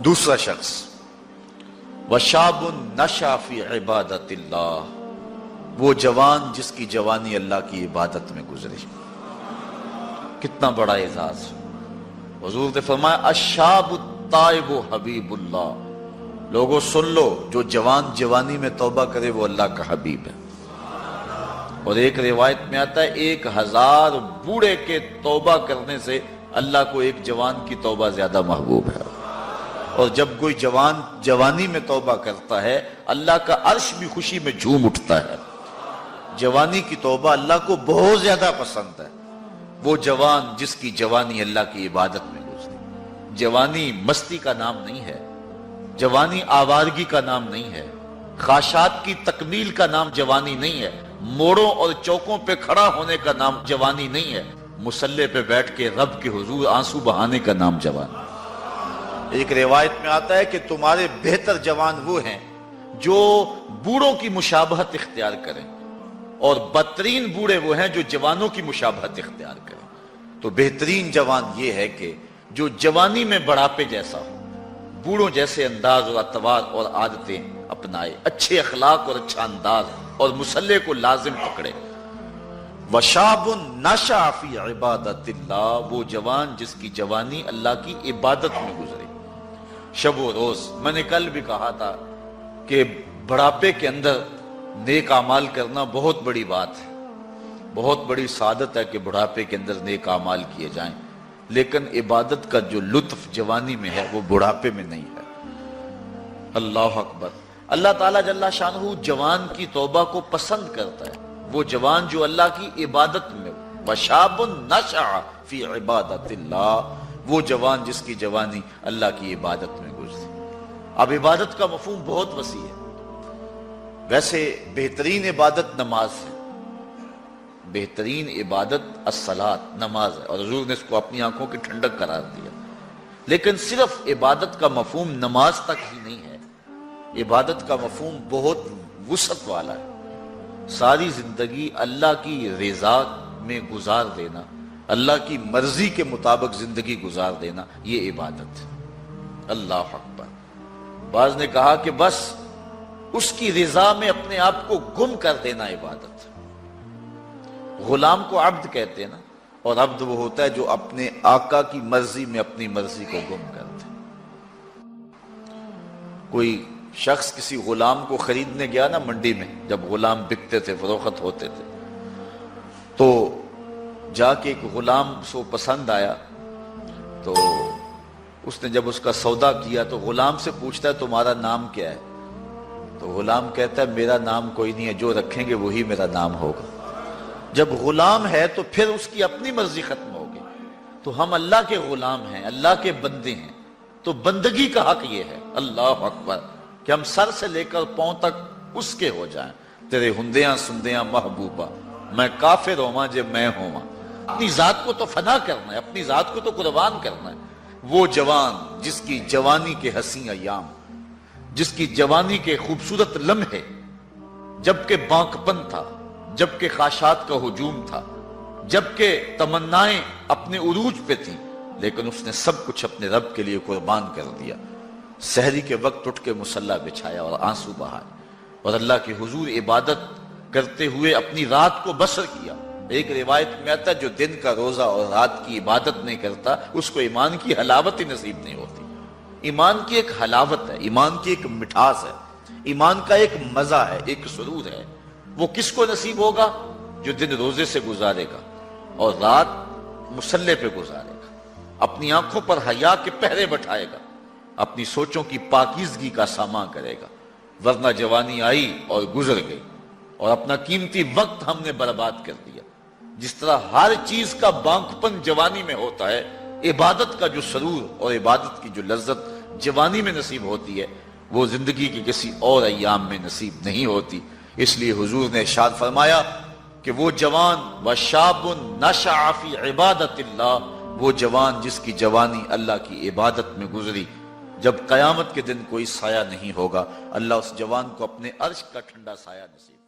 دوسرا شخص وشاب نشأ فی عبادت اللہ، وہ جوان جس کی جوانی اللہ کی عبادت میں گزری۔ کتنا بڑا اعزاز! حضور نے فرمایا الشاب التائب حبیب اللہ، لوگوں سن لو، جو جوان جوانی میں توبہ کرے وہ اللہ کا حبیب ہے۔ اور ایک روایت میں آتا ہے 1000 بوڑھے کے توبہ کرنے سے اللہ کو ایک جوان کی توبہ زیادہ محبوب ہے۔ اور جب کوئی جوان جوانی میں توبہ کرتا ہے اللہ کا عرش بھی خوشی میں جھوم اٹھتا ہے۔ جوانی کی توبہ اللہ کو بہت زیادہ پسند ہے۔ وہ جوان جس کی جوانی اللہ کی عبادت میں گزری۔ جوانی مستی کا نام نہیں ہے، جوانی آوارگی کا نام نہیں ہے، خواہشات کی تکمیل کا نام جوانی نہیں ہے، موڑوں اور چوکوں پہ کھڑا ہونے کا نام جوانی نہیں ہے، مصلی پہ بیٹھ کے رب کے حضور آنسو بہانے کا نام جوانی۔ ایک روایت میں آتا ہے کہ تمہارے بہتر جوان وہ ہیں جو بوڑھوں کی مشابہت اختیار کریں، اور بدترین بوڑھے وہ ہیں جو جوانوں کی مشابہت اختیار کریں۔ تو بہترین جوان یہ ہے کہ جو جوانی میں بڑھاپے جیسا ہو، بوڑھوں جیسے انداز اور اطوار اور عادتیں اپنائے، اچھے اخلاق اور اچھا انداز، اور مصلی کو لازم پکڑے۔ وشاب نشأ فی عبادت اللہ، وہ جوان جس کی جوانی اللہ کی عبادت میں گزری۔ شب و روز، میں نے کل بھی کہا تھا کہ بڑھاپے کے اندر نیک اعمال کرنا بہت بڑی بات ہے، بہت بڑی سعادت ہے کہ بڑھاپے کے اندر نیک اعمال کیے جائیں، لیکن عبادت کا جو لطف جوانی میں ہے وہ بڑھاپے میں نہیں ہے۔ اللہ اکبر! اللہ تعالیٰ جل شانہ جوان کی توبہ کو پسند کرتا ہے، وہ جوان جو اللہ کی عبادت میں ہو۔ وشاب نشأ فی عبادت اللہ، وہ جوان جس کی جوانی اللہ کی عبادت میں گزری۔ اب عبادت کا مفہوم بہت وسیع ہے۔ ویسے بہترین عبادت نماز ہے، بہترین عبادت الصلاۃ، نماز ہے، اور حضور نے اس کو اپنی آنکھوں کی ٹھنڈک قرار دیا۔ لیکن صرف عبادت کا مفہوم نماز تک ہی نہیں ہے، عبادت کا مفہوم بہت وسعت والا ہے۔ ساری زندگی اللہ کی رضا میں گزار دینا، اللہ کی مرضی کے مطابق زندگی گزار دینا، یہ عبادت ہے۔ اللہ اکبر! بعض نے کہا کہ بس اس کی رضا میں اپنے آپ کو گم کر دینا عبادت۔ غلام کو عبد کہتے ہیں نا، اور عبد وہ ہوتا ہے جو اپنے آقا کی مرضی میں اپنی مرضی کو گم کرتے۔ کوئی شخص کسی غلام کو خریدنے گیا نا منڈی میں، جب غلام بکتے تھے، فروخت ہوتے تھے، تو جا کے ایک غلام سو پسند آیا، تو اس نے جب اس کا سودا کیا تو غلام سے پوچھتا ہے تمہارا نام کیا ہے؟ تو غلام کہتا ہے میرا نام کوئی نہیں ہے، جو رکھیں گے وہی میرا نام ہوگا۔ جب غلام ہے تو پھر اس کی اپنی مرضی ختم ہوگی۔ تو ہم اللہ کے غلام ہیں، اللہ کے بندے ہیں، تو بندگی کا حق یہ ہے، اللہ اکبر، کہ ہم سر سے لے کر پاؤں تک اس کے ہو جائیں۔ تیرے ہندیاں سندیاں محبوبہ، میں کافر ہوواں جے میں ہوواں۔ اپنی ذات کو تو فنا کرنا ہے، اپنی ذات کو تو قربان کرنا ہے۔ وہ جوان جس کی جوانی کے حسین ایام، جس کی جوانی کے خوبصورت لمحے، جبکہ بانکپن تھا، جبکہ خواہشات کا ہجوم تھا، جبکہ تمنائیں اپنے عروج پہ تھیں، لیکن اس نے سب کچھ اپنے رب کے لیے قربان کر دیا۔ سحری کے وقت اٹھ کے مصلی بچھایا اور آنسو بہائے، اور اللہ کے حضور عبادت کرتے ہوئے اپنی رات کو بسر کیا۔ ایک روایت میں آتا ہے جو دن کا روزہ اور رات کی عبادت نہیں کرتا اس کو ایمان کی حلاوت ہی نصیب نہیں ہوتی۔ ایمان کی ایک حلاوت ہے، ایمان کی ایک مٹھاس ہے، ایمان کا ایک مزہ ہے، ایک سرور ہے۔ وہ کس کو نصیب ہوگا؟ جو دن روزے سے گزارے گا اور رات مصلی پہ گزارے گا، اپنی آنکھوں پر حیا کے پہرے بٹھائے گا، اپنی سوچوں کی پاکیزگی کا سامان کرے گا۔ ورنہ جوانی آئی اور گزر گئی، اور اپنا قیمتی وقت ہم نے برباد کر دیا۔ جس طرح ہر چیز کا بانکپن جوانی میں ہوتا ہے، عبادت کا جو سرور اور عبادت کی جو لذت جوانی میں نصیب ہوتی ہے وہ زندگی کی کسی اور ایام میں نصیب نہیں ہوتی۔ اس لیے حضور نے ارشاد فرمایا کہ وہ جوان وشاب نشأ فی عبادت اللہ، وہ جوان جس کی جوانی اللہ کی عبادت میں گزری، جب قیامت کے دن کوئی سایہ نہیں ہوگا، اللہ اس جوان کو اپنے عرش کا ٹھنڈا سایہ نصیب